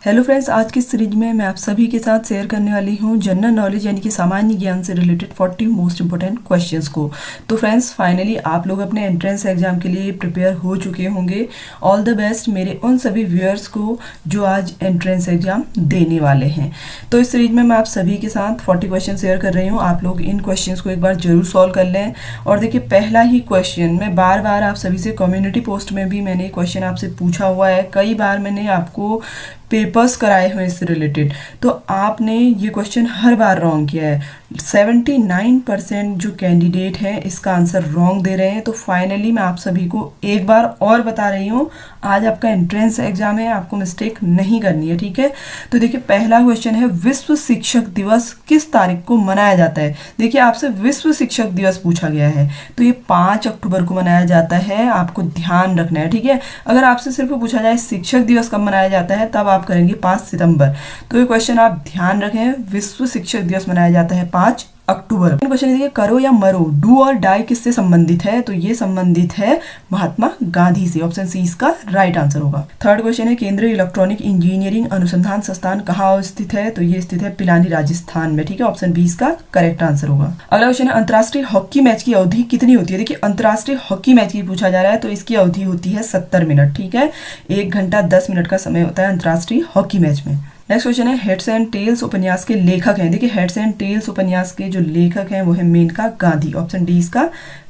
Hello friends, आज की series में मैं आप सभी के साथ शेयर करने वाली हूँ जनरल नॉलेज यानी कि सामान्य ज्ञान से रिलेटेड 40 मोस्ट इंपॉर्टेंट क्वेश्चंस को। तो फ्रेंड्स, फाइनली आप लोग अपने एंट्रेंस एग्जाम के लिए प्रिपेयर हो चुके होंगे। ऑल द बेस्ट मेरे उन सभी व्यूअर्स को जो आज एंट्रेंस एग्जाम देने वाले हैं। तो इस सीरीज में मैं आप सभी के साथ 40 क्वेश्चन शेयर कर रही हूँ। आप लोग इन क्वेश्चन को एक बार जरूर सॉल्व कर लें। और देखिए, पहला ही क्वेश्चन मैं बार बार आप सभी से कम्युनिटी पोस्ट में भी मैंने क्वेश्चन आपसे पूछा हुआ है, कई बार मैंने आपको पेपर्स कराए हुए इससे रिलेटेड, तो आपने ये क्वेश्चन हर बार रॉन्ग किया है। 79% जो कैंडिडेट हैं इसका आंसर रॉन्ग दे रहे हैं। तो फाइनली मैं आप सभी को एक बार और बता रही हूँ, आज आपका एंट्रेंस एग्जाम है, आपको मिस्टेक नहीं करनी है, ठीक है। तो देखिए, पहला क्वेश्चन है, विश्व शिक्षक दिवस किस तारीख को मनाया जाता है। देखिए, आपसे विश्व शिक्षक दिवस पूछा गया है, तो ये 5 अक्टूबर को मनाया जाता है, आपको ध्यान रखना है, ठीक है। अगर आपसे सिर्फ पूछा जाए शिक्षक दिवस कब मनाया जाता है, तब आप करेंगे 5 सितंबर। तो ये क्वेश्चन आप ध्यान रखें, विश्व शिक्षक दिवस मनाया जाता है 5 अक्टूबर। क्वेश्चन देखिए, करो या मरो, डू और डाई किससे संबंधित है। तो ये संबंधित है महात्मा गांधी से। ऑप्शन सी इसका राइट आंसर होगा। थर्ड क्वेश्चन है, केंद्रीय इलेक्ट्रॉनिक इंजीनियरिंग अनुसंधान संस्थान कहाँ स्थित है। तो ये स्थित है पिलानी, राजस्थान में, ठीक है। ऑप्शन बी इसका करेक्ट आंसर होगा। अगला क्वेश्चन है, अंतर्राष्ट्रीय हॉकी मैच की अवधि कितनी होती है। देखिए, अंतर्राष्ट्रीय हॉकी मैच की पूछा जा रहा है, तो इसकी अवधि होती है 70 मिनट, ठीक है। 1 घंटा 10 मिनट का समय होता है अंतर्राष्ट्रीय हॉकी मैच में। नेक्स्ट क्वेश्चन है, हेड्स एंड टेल्स उपन्यास के लेखक हैं। देखिए, हेड्स एंड टेल्स उपन्यास के जो लेखक हैं वो है मेनका गांधी। ऑप्शन डी इसका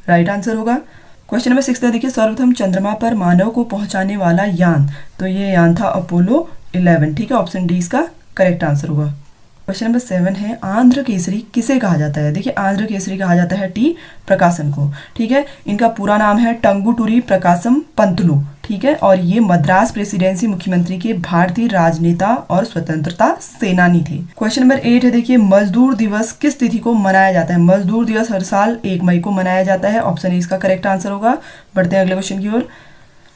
राइट आंसर होगा। क्वेश्चन नंबर 6 है, देखिए, सर्वप्रथम चंद्रमा पर मानव को पहुंचाने वाला यान, तो ये यान था अपोलो 11, ठीक है। ऑप्शन डी इसका करेक्ट आंसर होगा। क्वेश्चन नंबर 7 है, आंध्र केसरी किसे कहा जाता है। देखिए, आंध्र केसरी कहा जाता है टी प्रकाशन को, ठीक है। इनका पूरा नाम है टंगुटूरी प्रकाशम पंतलू, ठीक है। और ये मद्रास प्रेसिडेंसी मुख्यमंत्री के भारतीय राजनेता और स्वतंत्रता सेनानी थे। क्वेश्चन नंबर 8 है, देखिए, मजदूर दिवस किस तिथि को मनाया जाता है। मजदूर दिवस हर साल 1 मई को मनाया जाता है। ऑप्शन ए इसका करेक्ट आंसर होगा। बढ़ते हैं अगले क्वेश्चन की ओर।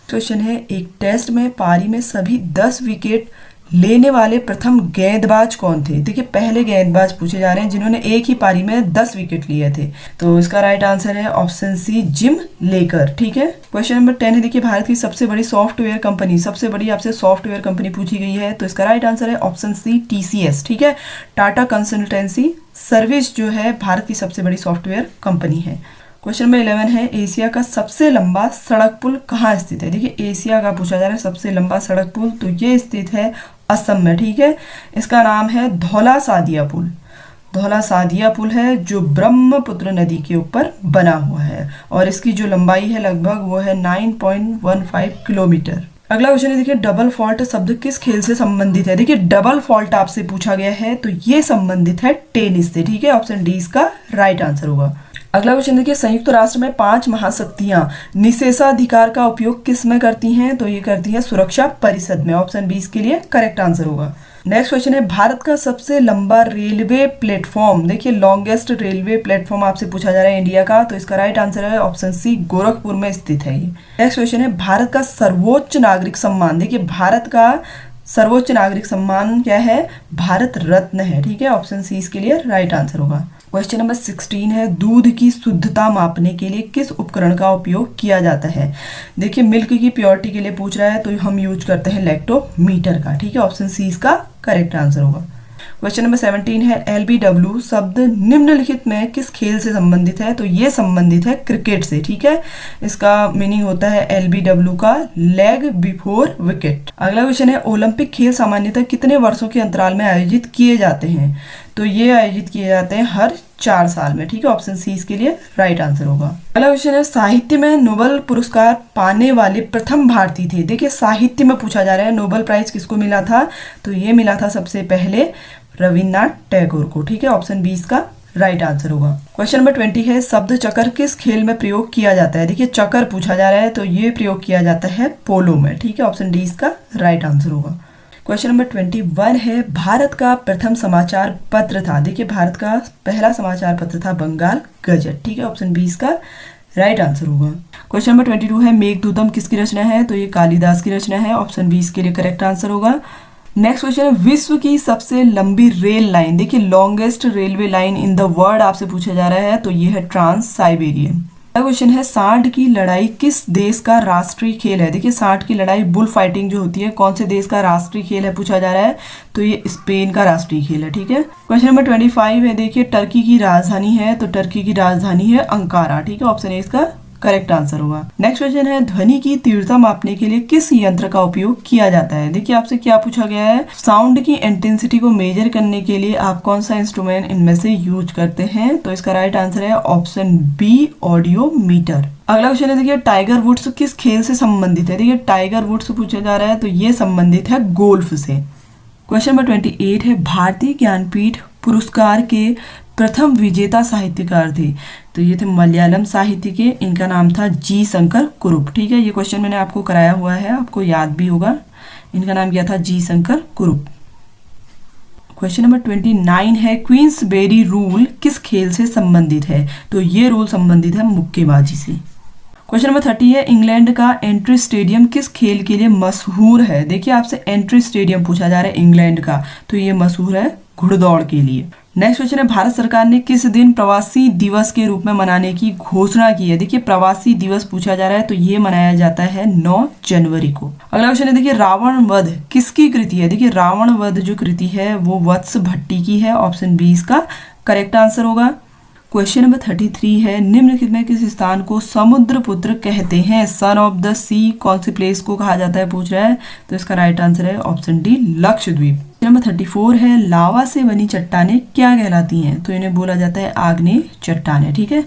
क्वेश्चन है, एक टेस्ट में पारी में सभी 10 विकेट लेने वाले प्रथम गेंदबाज कौन थे। देखिए, पहले गेंदबाज पूछे जा रहे हैं जिन्होंने एक ही पारी में 10 विकेट लिए थे। तो इसका राइट आंसर है ऑप्शन सी, जिम लेकर, ठीक है। क्वेश्चन नंबर 10 है, देखिए, भारत की सबसे बड़ी सॉफ्टवेयर कंपनी, सबसे बड़ी आपसे सॉफ्टवेयर कंपनी पूछी गई है, तो इसका राइट आंसर है ऑप्शन सी, TCS, ठीक है। टाटा कंसल्टेंसी सर्विस जो है भारत की सबसे बड़ी सॉफ्टवेयर कंपनी है। क्वेश्चन नंबर 11 है, एशिया का सबसे लंबा सड़क पुल कहाँ स्थित है। देखिए, एशिया का पूछा जा रहा है सबसे लंबा सड़क पुल, तो ये स्थित है असम में, ठीक है। इसका नाम है धौला सादिया पुल। धौला सादिया पुल है जो ब्रह्मपुत्र नदी के ऊपर बना हुआ है, और इसकी जो लंबाई है लगभग वो है 9.15 किलोमीटर। अगला क्वेश्चन है, देखिए, डबल फॉल्ट शब्द किस खेल से संबंधित है। देखिए, डबल फॉल्ट आपसे पूछा गया है, तो ये संबंधित है टेनिस से, ठीक है। ऑप्शन डी इसका राइट आंसर होगा। अगला क्वेश्चन देखिए, संयुक्त राष्ट्र में 5 महाशक्तियां निषेधाधिकार का उपयोग किस में करती हैं। तो ये करती हैं सुरक्षा परिषद में। ऑप्शन बी इसके लिए करेक्ट आंसर होगा। नेक्स्ट क्वेश्चन है, भारत का सबसे लंबा रेलवे प्लेटफॉर्म। देखिए, लॉन्गेस्ट रेलवे प्लेटफॉर्म आपसे पूछा जा रहा है इंडिया का, तो इसका राइट आंसर है ऑप्शन सी, गोरखपुर में स्थित है ये। नेक्स्ट क्वेश्चन है, भारत का सर्वोच्च नागरिक सम्मान। देखिए, भारत का सर्वोच्च नागरिक सम्मान क्या है, भारत रत्न है, ठीक है। ऑप्शन सी इसके लिए राइट आंसर होगा। क्वेश्चन नंबर 16 है, दूध की शुद्धता मापने के लिए किस उपकरण का उपयोग किया जाता है। देखिए, मिल्क की प्योरिटी के लिए पूछ रहा है, तो हम यूज करते हैं लैक्टोमीटर का, ठीक है। ऑप्शन सी इसका करेक्ट आंसर होगा। क्वेश्चन नंबर 17 है, LBW शब्द निम्नलिखित में किस खेल से संबंधित है। तो ये संबंधित है क्रिकेट से, ठीक है। इसका मीनिंग होता है LBW का लेग बिफोर विकेट। अगला क्वेश्चन है, ओलंपिक खेल सामान्यतः कितने वर्षों के अंतराल में आयोजित किए जाते हैं। तो ये आयोजित किए जाते हैं हर 4 साल में, ठीक है। ऑप्शन सी इसके लिए राइट आंसर होगा। अगला क्वेश्चन है, साहित्य में नोबेल पुरस्कार पाने वाले प्रथम भारतीय थे। देखिए, साहित्य में पूछा जा रहा है नोबेल प्राइज किसको मिला था, तो ये मिला था सबसे पहले रविन्द्रनाथ टैगोर को, ठीक है। ऑप्शन बी इसका राइट आंसर होगा। क्वेश्चन नंबर 20 है, शब्द चक्कर किस खेल में प्रयोग किया जाता है। देखिए, चक्कर पूछा जा रहा है, तो ये प्रयोग किया जाता है पोलो में, ठीक है। ऑप्शन डी इसका राइट आंसर होगा। क्वेश्चन नंबर 21 है, भारत का प्रथम समाचार पत्र था। देखिए, भारत का पहला समाचार पत्र था बंगाल गजट, ठीक है। ऑप्शन बी इसका राइट आंसर होगा। क्वेश्चन नंबर 22 है, मेघदूतम किसकी रचना है। तो ये कालिदास की रचना है। ऑप्शन बी इसके लिए करेक्ट आंसर होगा। नेक्स्ट क्वेश्चन है, विश्व की सबसे लंबी रेल लाइन। देखिए, longest railway line in the world आपसे पूछा जा रहा है, तो ये है ट्रांस साइबेरियन। क्वेश्चन है सांड की लड़ाई किस देश का राष्ट्रीय खेल है। देखिए सांड की लड़ाई बुल फाइटिंग जो होती है कौन से देश का राष्ट्रीय खेल है पूछा जा रहा है, तो ये स्पेन का राष्ट्रीय खेल है। ठीक है, क्वेश्चन नंबर 25 है, देखिए टर्की की राजधानी है, तो टर्की की राजधानी है अंकारा। ठीक है, ऑप्शन ए इसका करेक्ट आंसर होगा। नेक्स्ट क्वेश्चन है ध्वनि की तीव्रता मापने के लिए किस यंत्र का उपयोग किया जाता है। देखिए आपसे क्या पूछा गया है, साउंड की इंटेंसिटी को मेजर करने के लिए आप कौन सा इंस्ट्रूमेंट इनमें से यूज करते हैं, तो इसका राइट आंसर है ऑप्शन बी ऑडियोमीटर। अगला क्वेश्चन है, देखिए टाइगर वुड्स किस खेल से संबंधित है। देखिए टाइगर वुड्स पूछा जा रहा है, तो ये संबंधित है गोल्फ से। क्वेश्चन नंबर 28 है भारतीय ज्ञानपीठ पुरस्कार के प्रथम विजेता साहित्यकार थे, तो ये थे मलयालम साहित्य के, इनका नाम था जी शंकर कुरुप। ठीक है, ये क्वेश्चन मैंने आपको कराया हुआ है, आपको याद भी होगा, इनका नाम क्या था, जी शंकर कुरुप। क्वेश्चन नंबर 29 है क्वींसबेरी रूल किस खेल से संबंधित है, तो ये रूल संबंधित है मुक्केबाजी से। क्वेश्चन नंबर 30 है इंग्लैंड का एंट्री स्टेडियम किस खेल के लिए मशहूर है। देखिए आपसे एंट्री स्टेडियम पूछा जा रहा है इंग्लैंड का, तो ये मशहूर है घुड़दौड़ के लिए। नेक्स्ट क्वेश्चन है भारत सरकार ने किस दिन प्रवासी दिवस के रूप में मनाने की घोषणा की है। देखिए प्रवासी दिवस पूछा जा रहा है, तो ये मनाया जाता है 9 जनवरी को। अगला क्वेश्चन है, देखिए रावण वध किसकी कृति है। देखिए रावण वध जो कृति है वो वत्स भट्टी की है, ऑप्शन बी इसका करेक्ट आंसर होगा। क्वेश्चन नंबर 33 है निम्नलिखित में किस स्थान को समुद्रपुत्र कहते हैं, सन ऑफ द सी कौन सी प्लेस को कहा जाता है पूछ रहा है, तो इसका राइट आंसर है ऑप्शन डी लक्षद्वीप। नंबर 34 है लावा से बनी चट्टानें क्या कहलाती हैं, तो इन्हें बोला जाता है आग्नेय चट्टानें। ठीक है,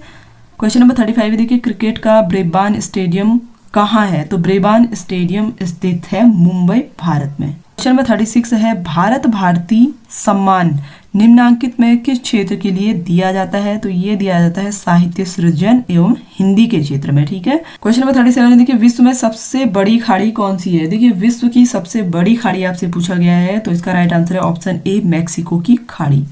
क्वेश्चन नंबर 35 है, देखिए क्रिकेट का ब्रेबॉर्न स्टेडियम कहाँ है, तो ब्रेबॉर्न स्टेडियम स्थित है मुंबई भारत में। क्वेश्चन नंबर 36 है भारत भारती सम्मान निम्नांकित में किस क्षेत्र के लिए दिया जाता है, तो ये दिया जाता है साहित्य सृजन एवं हिंदी के क्षेत्र में। ठीक है, क्वेश्चन नंबर 37 है, देखिए विश्व में सबसे बड़ी खाड़ी कौन सी है। देखिए विश्व की सबसे बड़ी खाड़ी आपसे पूछा गया है, तो इसका राइट आंसर है ऑप्शन ए मैक्सिको की खाड़ी।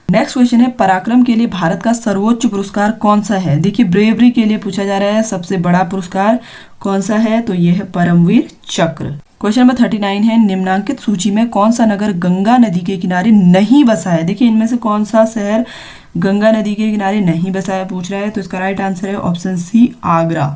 नेक्स्ट क्वेश्चन है पराक्रम के लिए भारत का सर्वोच्च पुरस्कार कौन सा है। देखिए ब्रेवरी के लिए पूछा जा रहा है सबसे बड़ा पुरस्कार कौन सा है, तो यह है परमवीर चक्र। क्वेश्चन नंबर 39 है निम्नांकित सूची में कौन सा नगर गंगा नदी के किनारे नहीं बसा है। देखिए इनमें से कौन सा शहर गंगा नदी के किनारे नहीं बसा है पूछ रहा है, तो इसका राइट आंसर है option C Agra.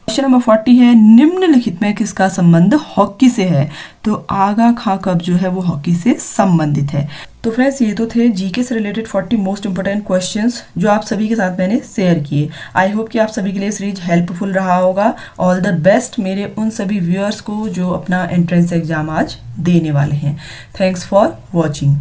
Question number 40 है निम्नलिखित में किसका संबंध हॉकी से है, तो आगा खां कप जो है वो हॉकी से संबंधित है। तो फ्रेंड्स ये तो थे जीके से रिलेटेड 40 मोस्ट इंपोर्टेंट क्वेश्चंस जो आप सभी के साथ मैंने शेयर किए। आई होप कि आप सभी के लिए सीरीज हेल्पफुल रहा होगा। ऑल द बेस्ट मेरे उन सभी व्यूअर्स को जो अपना एंट्रेंस एग्जाम आज देने वाले हैं। Thanks for watching.